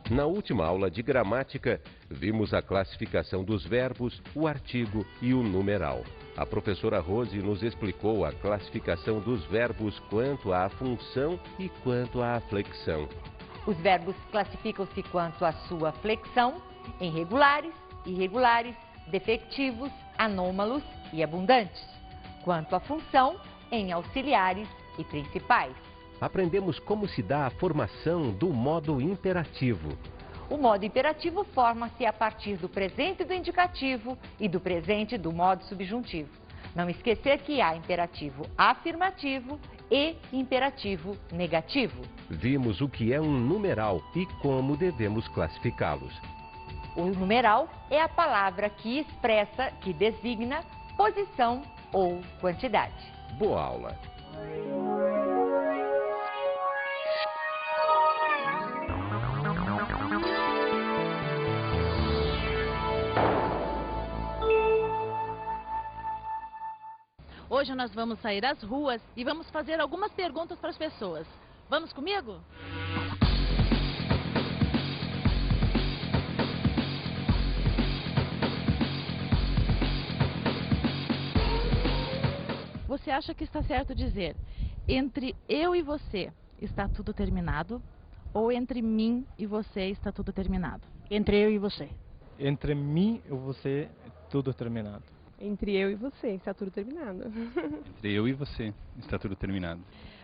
Na última aula de gramática, vimos a classificação dos verbos, o artigo e o numeral. A professora Rose nos explicou a classificação dos verbos quanto à função e quanto à flexão. Os verbos classificam-se quanto à sua flexão em regulares, irregulares, defectivos, anômalos e abundantes. Quanto à função, em auxiliares e principais. Aprendemos como se dá a formação do modo imperativo. O modo imperativo forma-se a partir do presente do indicativo e do presente do modo subjuntivo. Não esquecer que há imperativo afirmativo e imperativo negativo. Vimos o que é um numeral e como devemos classificá-los. O numeral é a palavra que expressa, que designa posição ou quantidade. Boa aula! Hoje nós vamos sair às ruas e vamos fazer algumas perguntas para as pessoas. Vamos comigo? Você acha que está certo dizer entre eu e você está tudo terminado? Ou entre mim e você está tudo terminado? Entre eu e você. Entre mim e você, tudo terminado. Entre eu e você, está tudo terminado. Entre eu e você, está tudo terminado.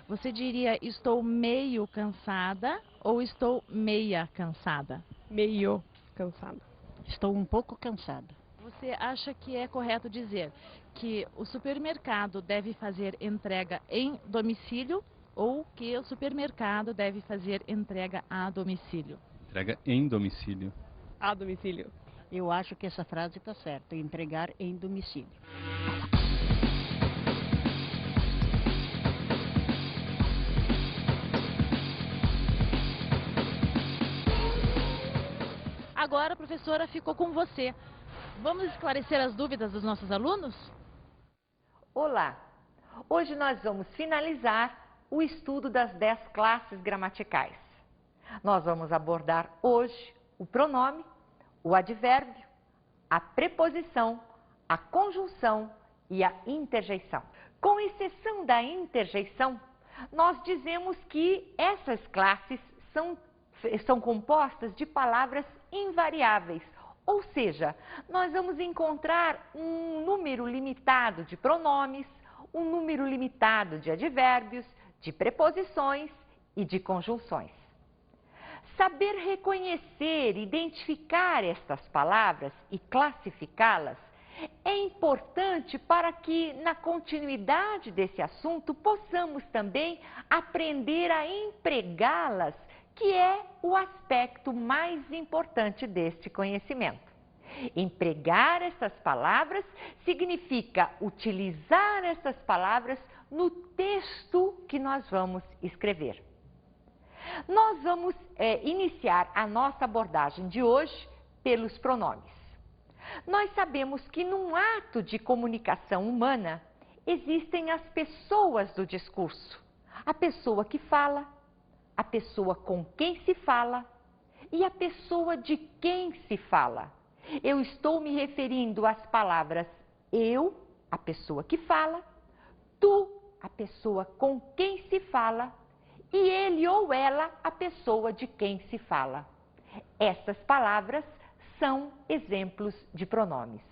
Você diria estou meio cansada ou estou meia cansada? Meio cansada. Estou um pouco cansada. Você acha que é correto dizer que o supermercado deve fazer entrega em domicílio ou que o supermercado deve fazer entrega a domicílio? Entrega em domicílio. A domicílio. Eu acho que essa frase está certa, entregar em domicílio. Agora a professora ficou com você. Vamos esclarecer as dúvidas dos nossos alunos? Olá! Hoje nós vamos finalizar o estudo das 10 classes gramaticais. Nós vamos abordar hoje o pronome, o advérbio, a preposição, a conjunção e a interjeição. Com exceção da interjeição, nós dizemos que essas classes são compostas de palavras invariáveis, ou seja, nós vamos encontrar um número limitado de pronomes, um número limitado de advérbios, de preposições e de conjunções. Saber reconhecer, identificar estas palavras e classificá-las é importante para que, na continuidade desse assunto, possamos também aprender a empregá-las, que é o aspecto mais importante deste conhecimento. Empregar essas palavras significa utilizar essas palavras no texto que nós vamos escrever. Nós vamos iniciar a nossa abordagem de hoje pelos pronomes. Nós sabemos que num ato de comunicação humana existem as pessoas do discurso. A pessoa que fala, a pessoa com quem se fala e a pessoa de quem se fala. Eu estou me referindo às palavras eu, a pessoa que fala, tu, a pessoa com quem se fala, e ele ou ela, a pessoa de quem se fala. Essas palavras são exemplos de pronomes.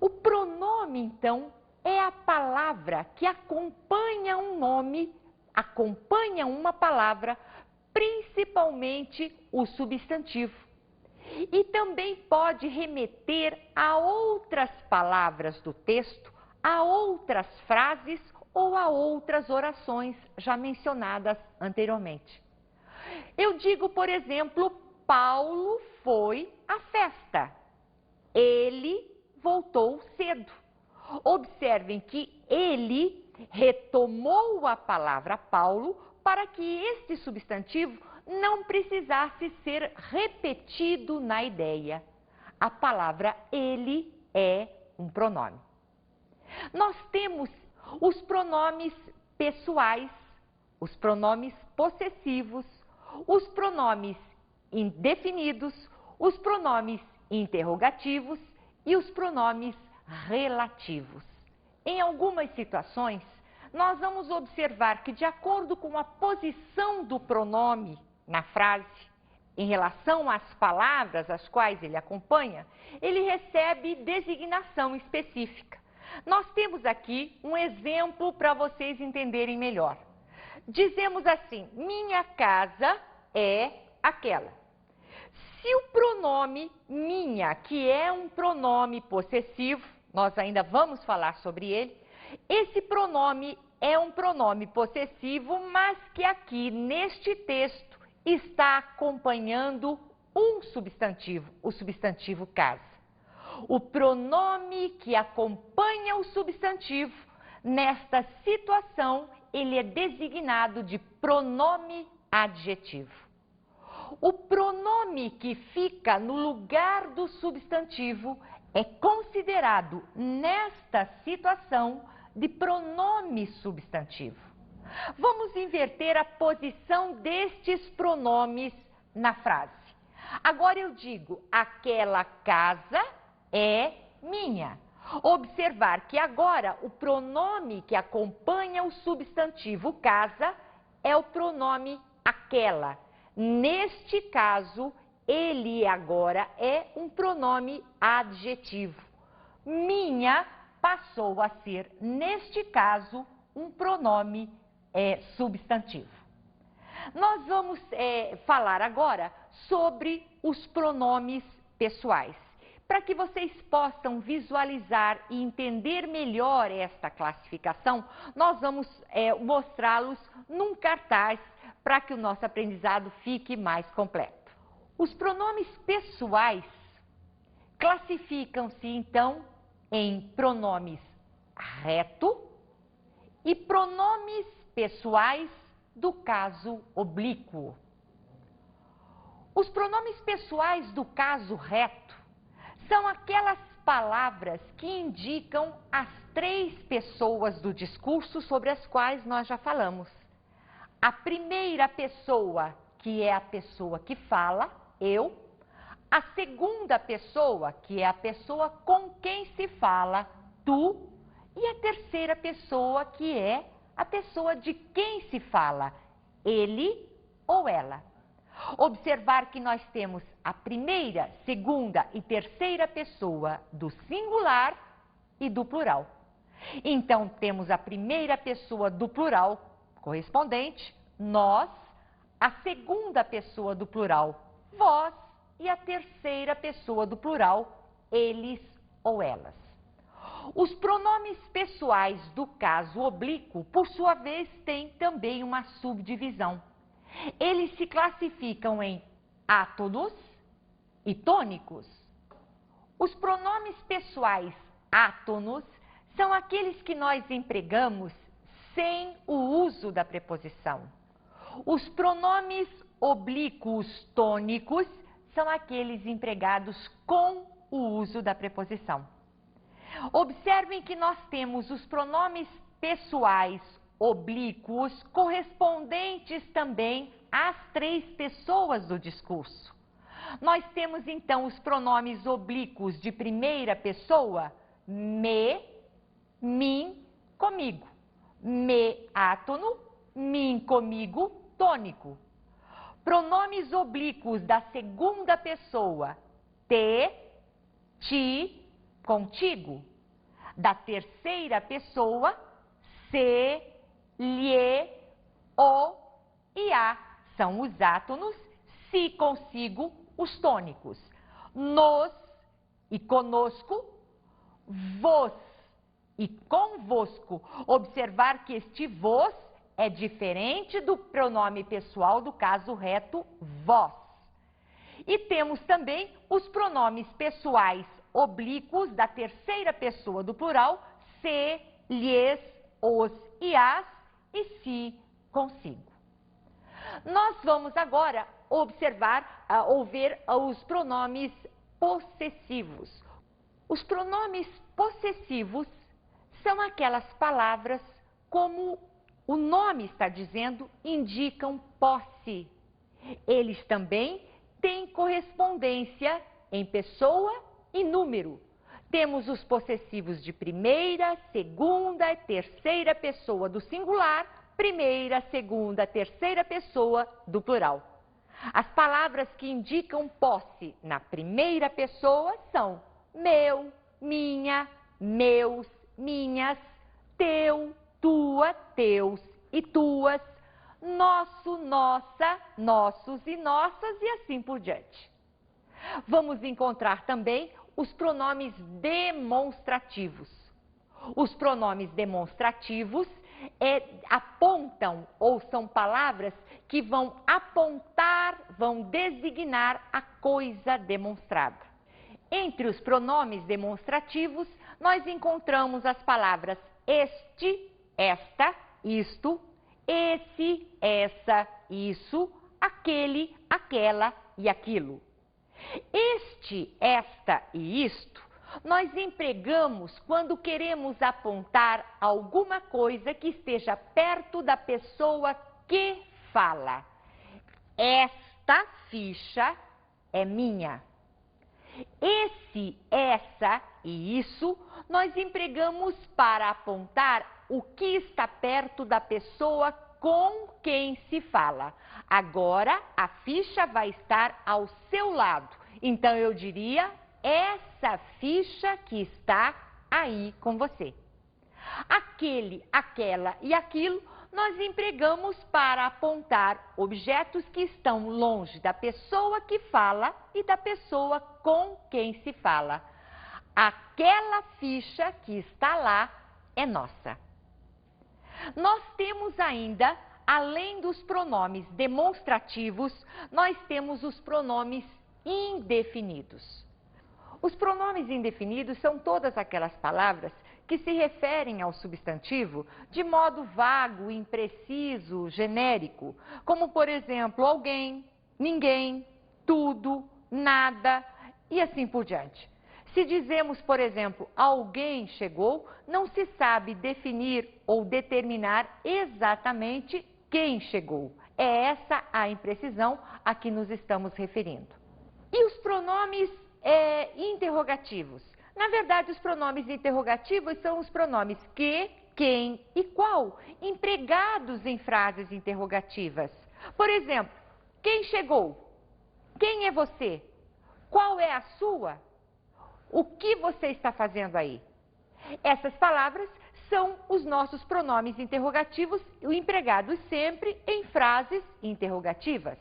O pronome, então, é a palavra que acompanha um nome, acompanha uma palavra, principalmente o substantivo. E também pode remeter a outras palavras do texto, a outras frases ou a outras orações já mencionadas anteriormente. Eu digo, por exemplo, Paulo foi à festa. Ele voltou cedo. Observem que ele retomou a palavra Paulo para que este substantivo não precisasse ser repetido na ideia. A palavra ele é um pronome. Nós temos os pronomes pessoais, os pronomes possessivos, os pronomes indefinidos, os pronomes interrogativos e os pronomes relativos. Em algumas situações, nós vamos observar que, de acordo com a posição do pronome na frase, em relação às palavras às quais ele acompanha, ele recebe designação específica. Nós temos aqui um exemplo para vocês entenderem melhor. Dizemos assim: minha casa é aquela. Se o pronome minha, que é um pronome possessivo, nós ainda vamos falar sobre ele, esse pronome é um pronome possessivo, mas que aqui neste texto está acompanhando um substantivo, o substantivo casa. O pronome que acompanha o substantivo, nesta situação, ele é designado de pronome adjetivo. O pronome que fica no lugar do substantivo é considerado, nesta situação, de pronome substantivo. Vamos inverter a posição destes pronomes na frase. Agora eu digo, aquela casa é minha. Observar que agora o pronome que acompanha o substantivo casa é o pronome aquela. Neste caso, ele agora é um pronome adjetivo. Minha passou a ser, neste caso, um pronome substantivo. Nós vamos falar agora sobre os pronomes pessoais. Para que vocês possam visualizar e entender melhor esta classificação, nós vamos mostrá-los num cartaz para que o nosso aprendizado fique mais completo. Os pronomes pessoais classificam-se, então, em pronomes reto e pronomes pessoais do caso oblíquo. Os pronomes pessoais do caso reto são aquelas palavras que indicam as três pessoas do discurso sobre as quais nós já falamos. A primeira pessoa, que é a pessoa que fala, eu. A segunda pessoa, que é a pessoa com quem se fala, tu. E a terceira pessoa, que é a pessoa de quem se fala, ele ou ela. Observar que nós temos a primeira, segunda e terceira pessoa do singular e do plural. Então, temos a primeira pessoa do plural correspondente, nós, a segunda pessoa do plural, vós, e a terceira pessoa do plural, eles ou elas. Os pronomes pessoais do caso oblíquo, por sua vez, têm também uma subdivisão. Eles se classificam em átonos e tônicos. Os pronomes pessoais átonos são aqueles que nós empregamos sem o uso da preposição. Os pronomes oblíquos tônicos são aqueles empregados com o uso da preposição. Observem que nós temos os pronomes pessoais oblíquos correspondentes também às três pessoas do discurso. Nós temos então os pronomes oblíquos de primeira pessoa, me, mim, comigo. Me, átono, mim, comigo, tônico. Pronomes oblíquos da segunda pessoa, te, ti, contigo. Da terceira pessoa, se, lhe, o e a são os átonos, se consigo, os tônicos. Nos e conosco, vos e convosco. Observar que este vos é diferente do pronome pessoal do caso reto, vós. E temos também os pronomes pessoais oblíquos da terceira pessoa do plural, se, lhes, os e as, e se, consigo. Nós vamos agora observar ou ver os pronomes possessivos. Os pronomes possessivos são aquelas palavras, como o nome está dizendo, indicam posse. Eles também têm correspondência em pessoa e número. Temos os possessivos de primeira, segunda e terceira pessoa do singular, primeira, segunda, terceira pessoa do plural. As palavras que indicam posse na primeira pessoa são meu, minha, meus, minhas, teu, tua, teus e tuas, nosso, nossa, nossos e nossas e assim por diante. Vamos encontrar também os pronomes demonstrativos. Os pronomes demonstrativos apontam ou são palavras que vão apontar, vão designar a coisa demonstrada. Entre os pronomes demonstrativos, nós encontramos as palavras este, esta, isto, esse, essa, isso, aquele, aquela e aquilo. Este, esta e isto, nós empregamos quando queremos apontar alguma coisa que esteja perto da pessoa que fala. Esta ficha é minha. Esse, essa e isso, nós empregamos para apontar o que está perto da pessoa com quem se fala. Agora, a ficha vai estar ao seu lado. Então, eu diria, essa ficha que está aí com você. Aquele, aquela e aquilo, nós empregamos para apontar objetos que estão longe da pessoa que fala e da pessoa com quem se fala. Aquela ficha que está lá é nossa. Nós temos ainda, além dos pronomes demonstrativos, nós temos os pronomes indefinidos. Os pronomes indefinidos são todas aquelas palavras que se referem ao substantivo de modo vago, impreciso, genérico, como, por exemplo, alguém, ninguém, tudo, nada e assim por diante. Se dizemos, por exemplo, alguém chegou, não se sabe definir ou determinar exatamente quem chegou. É essa a imprecisão a que nos estamos referindo. E os pronomes interrogativos? Na verdade, os pronomes interrogativos são os pronomes que, quem e qual, empregados em frases interrogativas. Por exemplo, quem chegou? Quem é você? Qual é a sua? O que você está fazendo aí? Essas palavras são os nossos pronomes interrogativos, empregados sempre em frases interrogativas.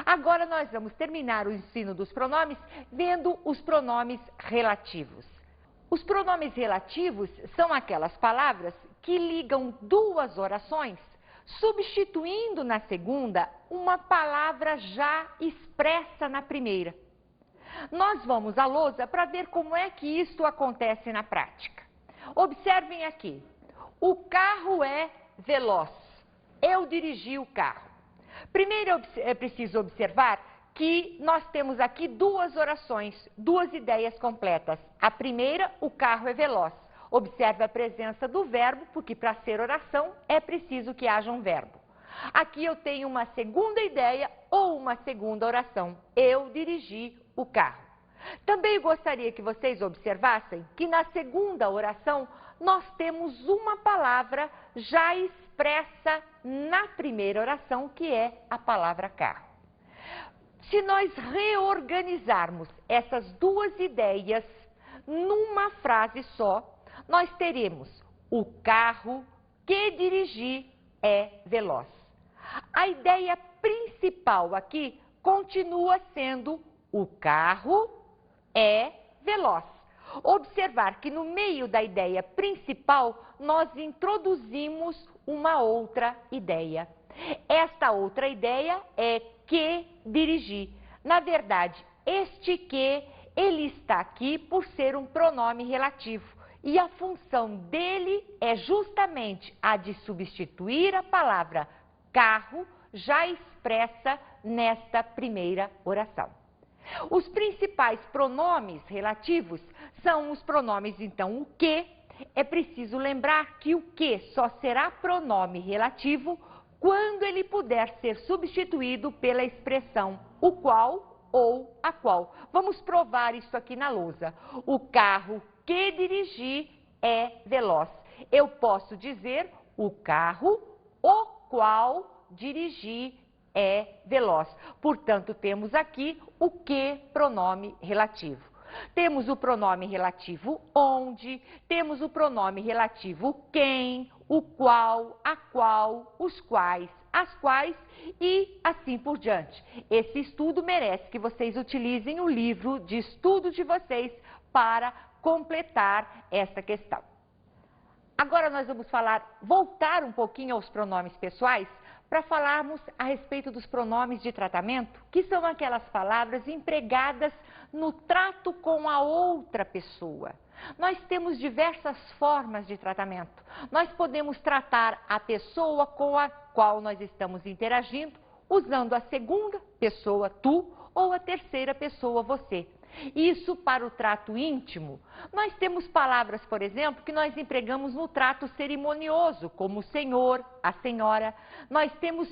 Agora nós vamos terminar o ensino dos pronomes vendo os pronomes relativos. Os pronomes relativos são aquelas palavras que ligam duas orações, substituindo na segunda uma palavra já expressa na primeira. Nós vamos à lousa para ver como é que isso acontece na prática. Observem aqui. O carro é veloz. Eu dirigi o carro. Primeiro é preciso observar que nós temos aqui duas orações, duas ideias completas. A primeira, o carro é veloz. Observe a presença do verbo, porque para ser oração é preciso que haja um verbo. Aqui eu tenho uma segunda ideia ou uma segunda oração. Eu dirigi o carro. Também gostaria que vocês observassem que na segunda oração nós temos uma palavra já expressa na primeira oração, que é a palavra carro. Se nós reorganizarmos essas duas ideias numa frase só, nós teremos o carro que dirigi é veloz. A ideia principal aqui continua sendo o carro é veloz. Observar que no meio da ideia principal nós introduzimos uma outra ideia. Esta outra ideia é que dirigir. Na verdade, este que, ele está aqui por ser um pronome relativo. E a função dele é justamente a de substituir a palavra carro já expressa nesta primeira oração. Os principais pronomes relativos são os pronomes, então, o que. É preciso lembrar que o que só será pronome relativo quando ele puder ser substituído pela expressão o qual ou a qual. Vamos provar isso aqui na lousa. O carro que dirigi é veloz. Eu posso dizer o carro o qual dirigi é veloz. Portanto, temos aqui o que pronome relativo. Temos o pronome relativo onde, temos o pronome relativo quem, o qual, a qual, os quais, as quais e assim por diante. Esse estudo merece que vocês utilizem o livro de estudo de vocês para completar essa questão. Agora nós vamos voltar um pouquinho aos pronomes pessoais, para falarmos a respeito dos pronomes de tratamento, que são aquelas palavras empregadas no trato com a outra pessoa. Nós temos diversas formas de tratamento. Nós podemos tratar a pessoa com a qual nós estamos interagindo, usando a segunda pessoa, tu, ou a terceira pessoa, você. Isso para o trato íntimo. Nós temos palavras, por exemplo, que nós empregamos no trato cerimonioso, como o senhor, a senhora. Nós temos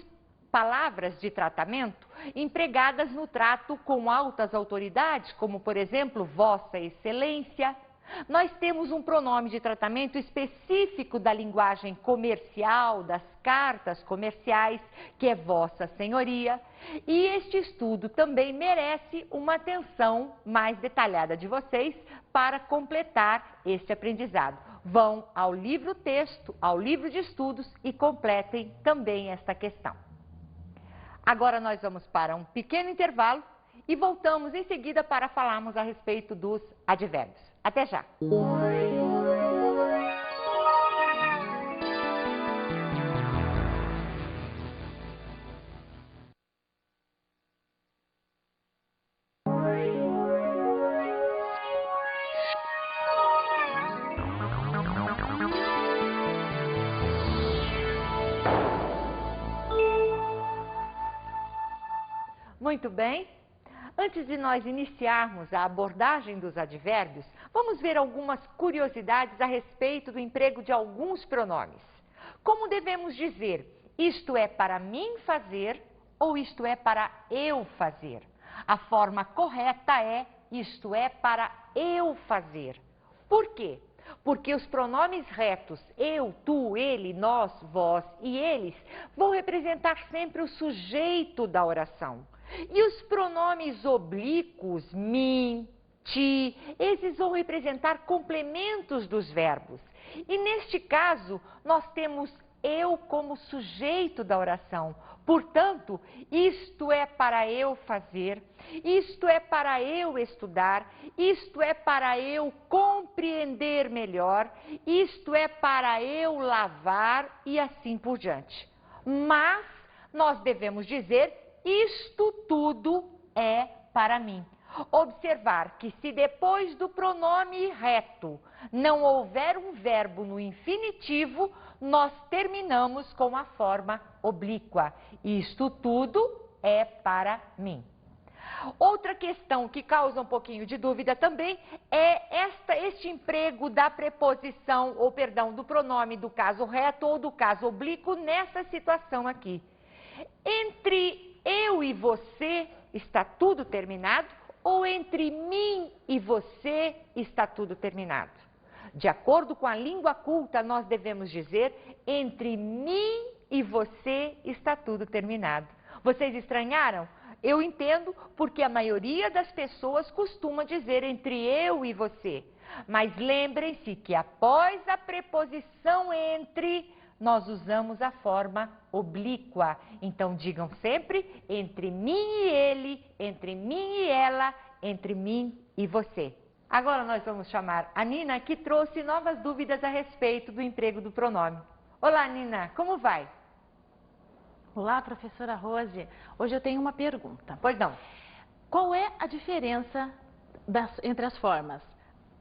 palavras de tratamento empregadas no trato com altas autoridades, como, por exemplo, Vossa Excelência. Nós temos um pronome de tratamento específico da linguagem comercial, das cartas comerciais, que é Vossa Senhoria. E este estudo também merece uma atenção mais detalhada de vocês para completar este aprendizado. Vão ao livro-texto, ao livro de estudos e completem também esta questão. Agora nós vamos para um pequeno intervalo e voltamos em seguida para falarmos a respeito dos advérbios. Até já! Muito bem. Antes de nós iniciarmos a abordagem dos advérbios, vamos ver algumas curiosidades a respeito do emprego de alguns pronomes. Como devemos dizer, isto é para mim fazer ou isto é para eu fazer? A forma correta é, isto é para eu fazer. Por quê? Porque os pronomes retos, eu, tu, ele, nós, vós e eles, vão representar sempre o sujeito da oração. E os pronomes oblíquos, mim, ti, esses vão representar complementos dos verbos. E neste caso, nós temos eu como sujeito da oração. Portanto, isto é para eu fazer, isto é para eu estudar, isto é para eu compreender melhor, isto é para eu lavar e assim por diante. Mas nós devemos dizer isto tudo é para mim. Observar que se depois do pronome reto não houver um verbo no infinitivo, nós terminamos com a forma oblíqua. Isto tudo é para mim. Outra questão que causa um pouquinho de dúvida também é este emprego da preposição, ou perdão, do pronome do caso reto ou do caso oblíquo nessa situação aqui. Entre eu e você está tudo terminado ou entre mim e você está tudo terminado? De acordo com a língua culta, nós devemos dizer entre mim e você está tudo terminado. Vocês estranharam? Eu entendo porque a maioria das pessoas costuma dizer entre eu e você. Mas lembrem-se que após a preposição entre, nós usamos a forma oblíqua. Então, digam sempre entre mim e ele, entre mim e ela, entre mim e você. Agora nós vamos chamar a Nina, que trouxe novas dúvidas a respeito do emprego do pronome. Olá, Nina, como vai? Olá, professora Rose. Hoje eu tenho uma pergunta. Pois não. Qual é a diferença entre as formas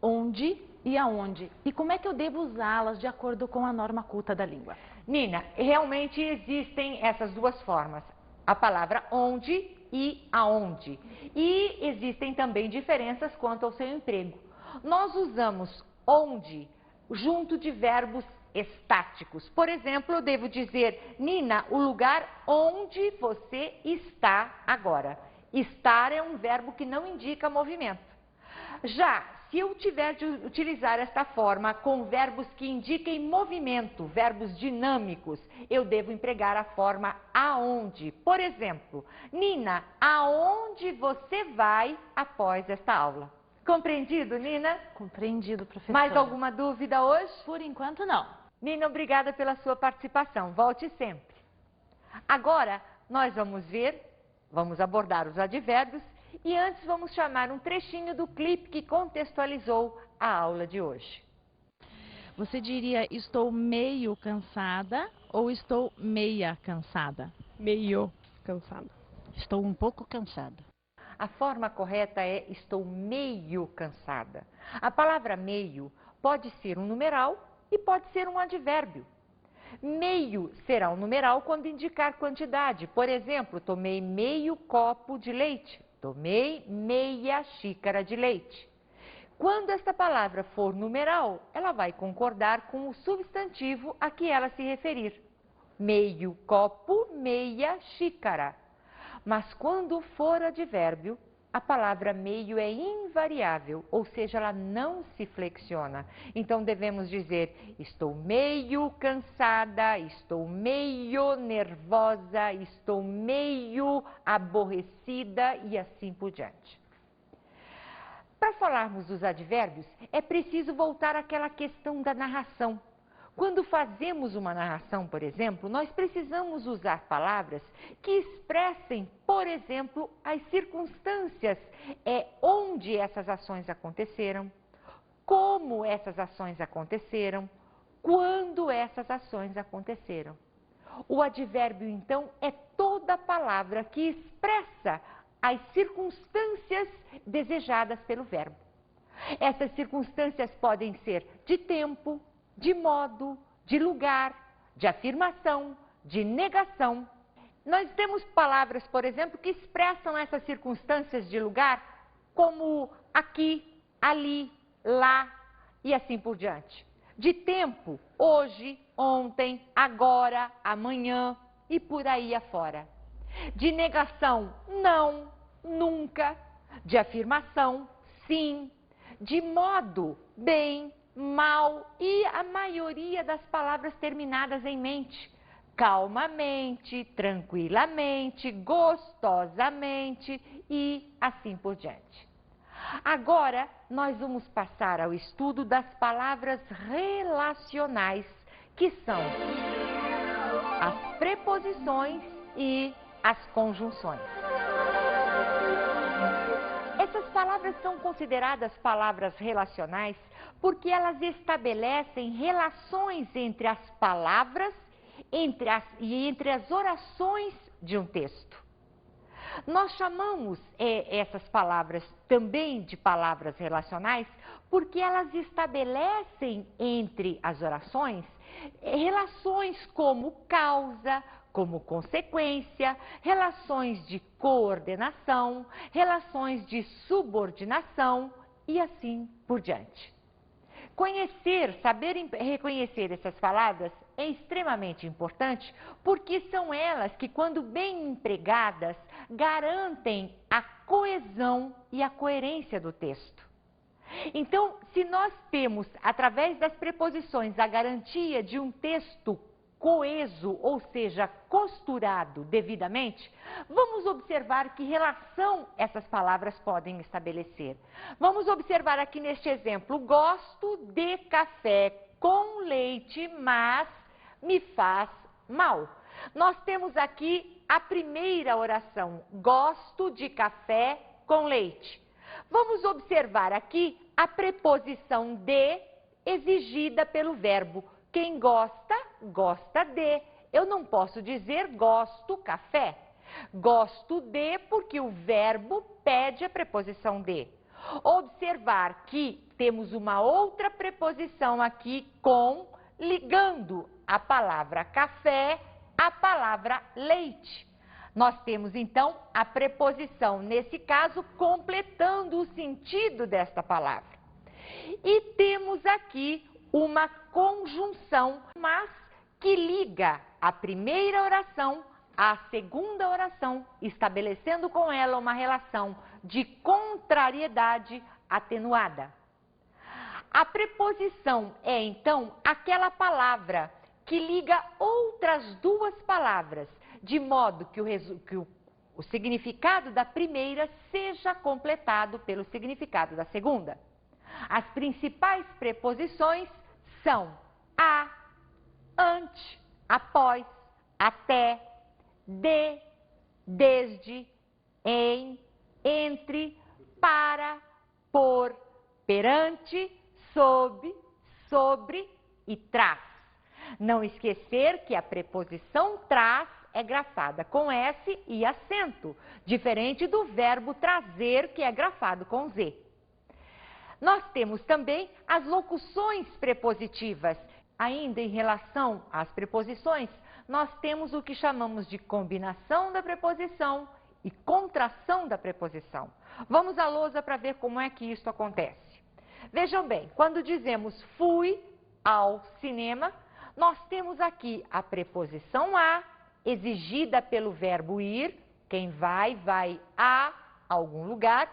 onde e aonde? E como é que eu devo usá-las de acordo com a norma culta da língua? Nina, realmente existem essas duas formas. A palavra onde e aonde. E existem também diferenças quanto ao seu emprego. Nós usamos onde junto de verbos estáticos. Por exemplo, eu devo dizer, Nina, o lugar onde você está agora. Estar é um verbo que não indica movimento. Já, se eu tiver de utilizar esta forma com verbos que indiquem movimento, verbos dinâmicos, eu devo empregar a forma aonde. Por exemplo, Nina, aonde você vai após esta aula? Compreendido, Nina? Compreendido, professora. Mais alguma dúvida hoje? Por enquanto, não. Nina, obrigada pela sua participação. Volte sempre. Agora, nós vamos abordar os advérbios e antes vamos chamar um trechinho do clipe que contextualizou a aula de hoje. Você diria estou meio cansada ou estou meia cansada? Meio cansada. Estou um pouco cansada. A forma correta é estou meio cansada. A palavra meio pode ser um numeral e pode ser um advérbio. Meio será um numeral quando indicar quantidade. Por exemplo, tomei meio copo de leite. Tomei meia xícara de leite. Quando esta palavra for numeral, ela vai concordar com o substantivo a que ela se referir. Meio copo, meia xícara. Mas quando for advérbio, a palavra meio é invariável, ou seja, ela não se flexiona. Então devemos dizer, estou meio cansada, estou meio nervosa, estou meio aborrecida e assim por diante. Para falarmos dos advérbios, é preciso voltar àquela questão da narração. Quando fazemos uma narração, por exemplo, nós precisamos usar palavras que expressem, por exemplo, as circunstâncias onde essas ações aconteceram, como essas ações aconteceram, quando essas ações aconteceram. O advérbio, então, é toda palavra que expressa as circunstâncias desejadas pelo verbo. Essas circunstâncias podem ser de tempo, de modo, de lugar, de afirmação, de negação. Nós temos palavras, por exemplo, que expressam essas circunstâncias de lugar como aqui, ali, lá e assim por diante. De tempo, hoje, ontem, agora, amanhã e por aí afora. De negação, não, nunca. De afirmação, sim. De modo, bem, mal e a maioria das palavras terminadas em mente. Calmamente, tranquilamente, gostosamente e assim por diante. Agora, nós vamos passar ao estudo das palavras relacionais, que são as preposições e as conjunções. Essas palavras são consideradas palavras relacionais porque elas estabelecem relações entre as palavras e entre as orações de um texto. Nós chamamos essas palavras também de palavras relacionais porque elas estabelecem entre as orações relações como causa, como consequência, relações de coordenação, relações de subordinação e assim por diante. Conhecer, saber reconhecer essas palavras é extremamente importante porque são elas que, quando bem empregadas, garantem a coesão e a coerência do texto. Então, se nós temos, através das preposições, a garantia de um texto coeso, ou seja, costurado devidamente, vamos observar que relação essas palavras podem estabelecer. Vamos observar aqui neste exemplo, gosto de café com leite, mas me faz mal. Nós temos aqui a primeira oração, gosto de café com leite. Vamos observar aqui a preposição de exigida pelo verbo. Quem gosta, gosta de. Eu não posso dizer gosto café. Gosto de porque o verbo pede a preposição de. Observar que temos uma outra preposição aqui com, ligando a palavra café à palavra leite. Nós temos então a preposição, nesse caso, completando o sentido desta palavra. E temos aqui uma conjunção, mas que liga a primeira oração à segunda oração, estabelecendo com ela uma relação de contrariedade atenuada. A preposição é, então, aquela palavra que liga outras duas palavras, de modo que o significado da primeira seja completado pelo significado da segunda. As principais preposições são a, ante, após, até, de, desde, em, entre, para, por, perante, sob, sobre e traz. Não esquecer que a preposição traz é grafada com S e acento, diferente do verbo trazer, que é grafado com Z. Nós temos também as locuções prepositivas. Ainda em relação às preposições, nós temos o que chamamos de combinação da preposição e contração da preposição. Vamos à lousa para ver como é que isso acontece. Vejam bem, quando dizemos fui ao cinema, nós temos aqui a preposição a, exigida pelo verbo ir, quem vai, vai a algum lugar,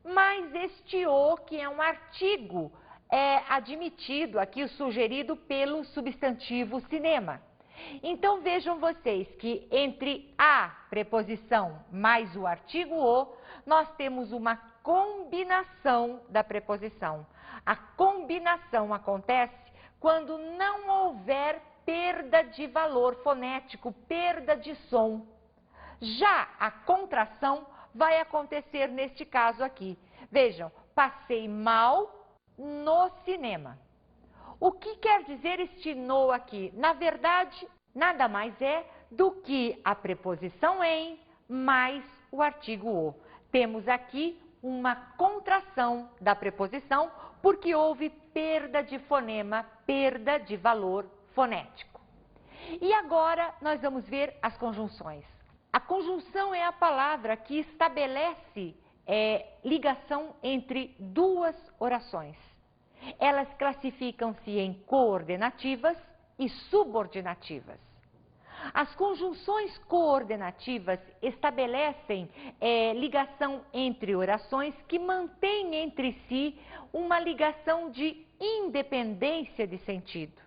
mas este o, que é um artigo, é admitido aqui, sugerido pelo substantivo cinema. Então vejam vocês que entre a preposição mais o artigo o, nós temos uma combinação da preposição. A combinação acontece quando não houver perda de valor fonético, perda de som. Já a contração vai acontecer neste caso aqui. Vejam, passei mal no cinema. O que quer dizer este no aqui? Na verdade, nada mais é do que a preposição em mais o artigo o. Temos aqui uma contração da preposição porque houve perda de fonema, perda de valor fonético. E agora nós vamos ver as conjunções. A conjunção é a palavra que estabelece ligação entre duas orações. Elas classificam-se em coordenativas e subordinativas. As conjunções coordenativas estabelecem ligação entre orações que mantêm entre si uma ligação de independência de sentido.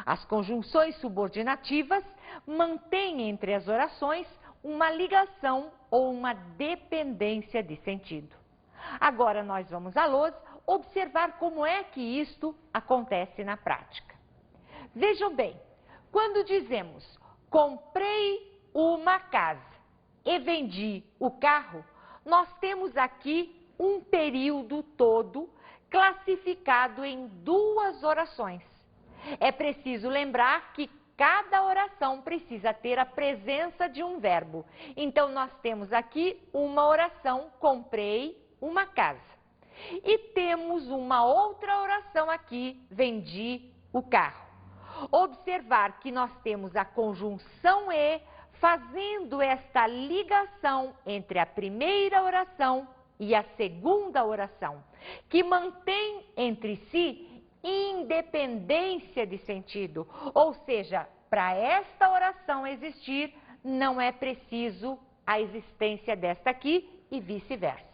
As conjunções subordinativas mantêm entre as orações uma ligação ou uma dependência de sentido. Agora nós vamos à lousa observar como é que isto acontece na prática. Vejam bem, quando dizemos comprei uma casa e vendi o carro, nós temos aqui um período todo classificado em duas orações. É preciso lembrar que cada oração precisa ter a presença de um verbo. Então, nós temos aqui uma oração, comprei uma casa. E temos uma outra oração aqui, vendi o carro. Observar que nós temos a conjunção e fazendo esta ligação entre a primeira oração e a segunda oração, que mantém entre si independência de sentido, ou seja, para esta oração existir, não é preciso a existência desta aqui e vice-versa.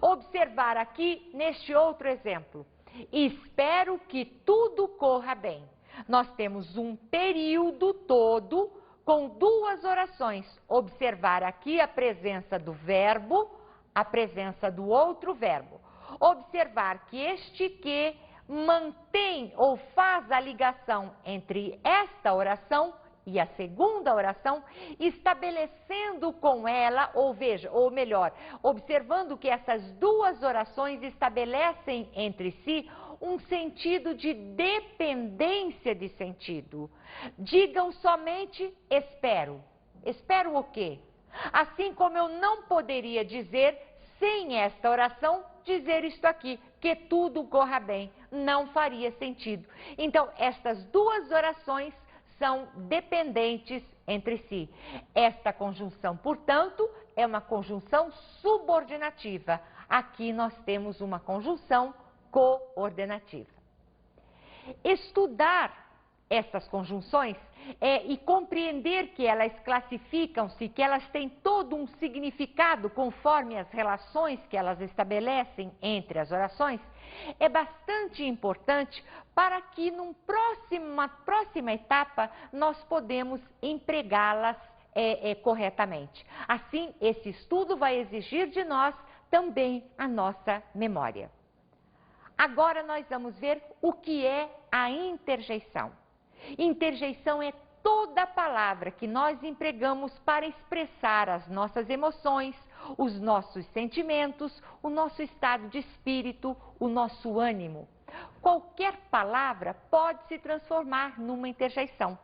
Observar aqui neste outro exemplo, espero que tudo corra bem. Nós temos um período todo com duas orações. Observar aqui a presença do verbo, a presença do outro verbo. Observar que este que mantém ou faz a ligação entre esta oração e a segunda oração, estabelecendo com ela, ou melhor, observando que essas duas orações estabelecem entre si um sentido de dependência de sentido. Digam somente espero. Espero o quê? Assim como eu não poderia dizer, sem esta oração, dizer isto aqui, que tudo corra bem. Não faria sentido. Então, estas duas orações são dependentes entre si. Esta conjunção, portanto, é uma conjunção subordinativa. Aqui nós temos uma conjunção coordenativa. Estudar essas conjunções e compreender que elas classificam-se, que elas têm todo um significado conforme as relações que elas estabelecem entre as orações, é bastante importante para que numa próxima etapa nós podemos empregá-las corretamente. Assim, esse estudo vai exigir de nós também a nossa memória. Agora nós vamos ver o que é a interjeição. Interjeição é toda palavra que nós empregamos para expressar as nossas emoções, os nossos sentimentos, o nosso estado de espírito, o nosso ânimo. Qualquer palavra pode se transformar numa interjeição.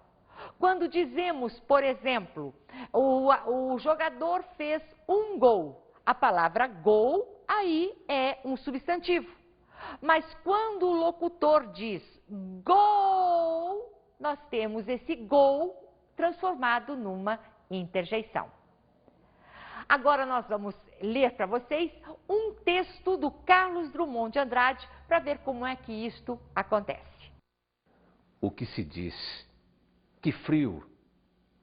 Quando dizemos, por exemplo, o jogador fez um gol, a palavra gol aí é um substantivo. Mas quando o locutor diz gol, nós temos esse gol transformado numa interjeição. Agora nós vamos ler para vocês um texto do Carlos Drummond de Andrade para ver como é que isto acontece. O que se diz? Que frio,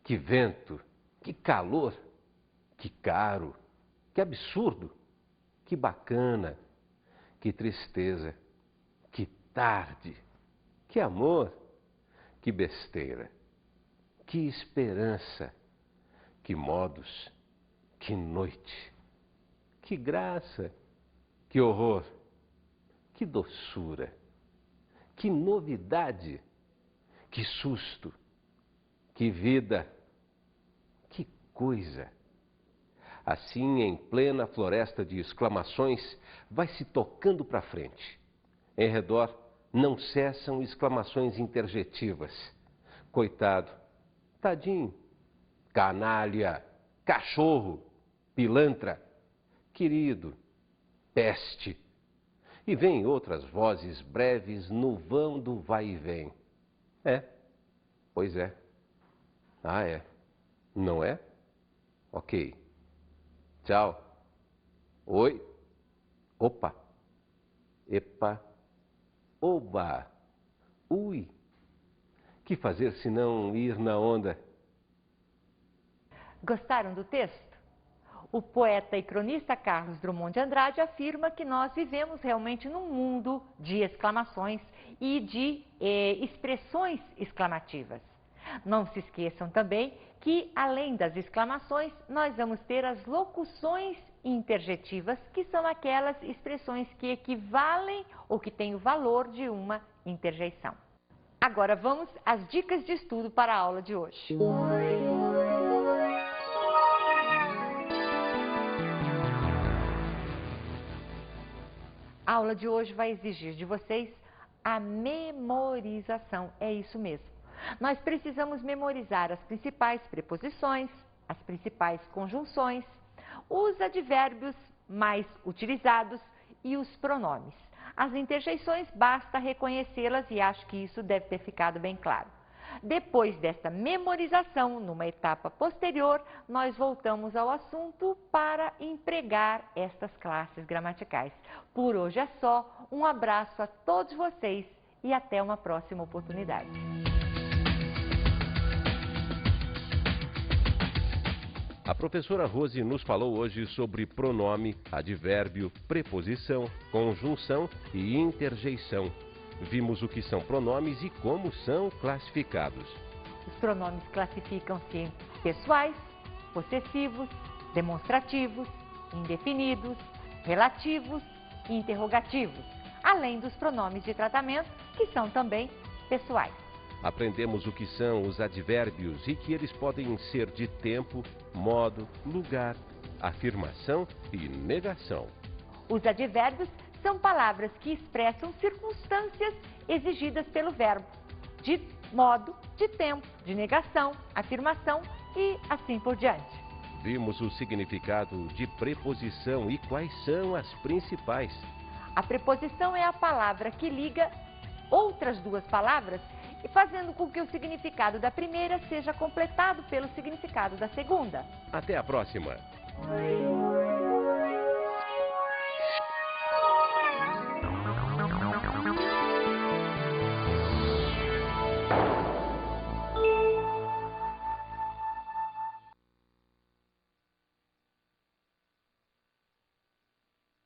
que vento, que calor, que caro, que absurdo, que bacana, que tristeza, que tarde, que amor, que besteira, que esperança, que modos, que noite, que graça, que horror, que doçura, que novidade, que susto, que vida, que coisa. Assim, em plena floresta de exclamações, vai se tocando para frente. Em redor, não cessam exclamações interjetivas. Coitado, tadinho, canalha, cachorro, pilantra, querido, peste. E vêm outras vozes breves no vão do vai e vem. Pois é. Ah, é? Não é? Ok. Tchau. Oi. Opa. Epa. Oba. Ui. Que fazer se não ir na onda? Gostaram do texto? O poeta e cronista Carlos Drummond de Andrade afirma que nós vivemos realmente num mundo de exclamações e de expressões exclamativas. Não se esqueçam também que, além das exclamações, nós vamos ter as locuções interjetivas, que são aquelas expressões que equivalem ou que têm o valor de uma interjeição. Agora vamos às dicas de estudo para a aula de hoje. A aula de hoje vai exigir de vocês a memorização, é isso mesmo. Nós precisamos memorizar as principais preposições, as principais conjunções, os advérbios mais utilizados e os pronomes. As interjeições, basta reconhecê-las e acho que isso deve ter ficado bem claro. Depois desta memorização, numa etapa posterior, nós voltamos ao assunto para empregar estas classes gramaticais. Por hoje é só, um abraço a todos vocês e até uma próxima oportunidade. A professora Rose nos falou hoje sobre pronome, advérbio, preposição, conjunção e interjeição. Vimos o que são pronomes e como são classificados. Os pronomes classificam-se em pessoais, possessivos, demonstrativos, indefinidos, relativos e interrogativos, além dos pronomes de tratamento, que são também pessoais. Aprendemos o que são os advérbios e que eles podem ser de tempo, modo, lugar, afirmação e negação. Os advérbios são palavras que expressam circunstâncias exigidas pelo verbo, de modo, de tempo, de negação, afirmação e assim por diante. Vimos o significado de preposição e quais são as principais. A preposição é a palavra que liga outras duas palavras, e fazendo com que o significado da primeira seja completado pelo significado da segunda. Até a próxima! Brasil.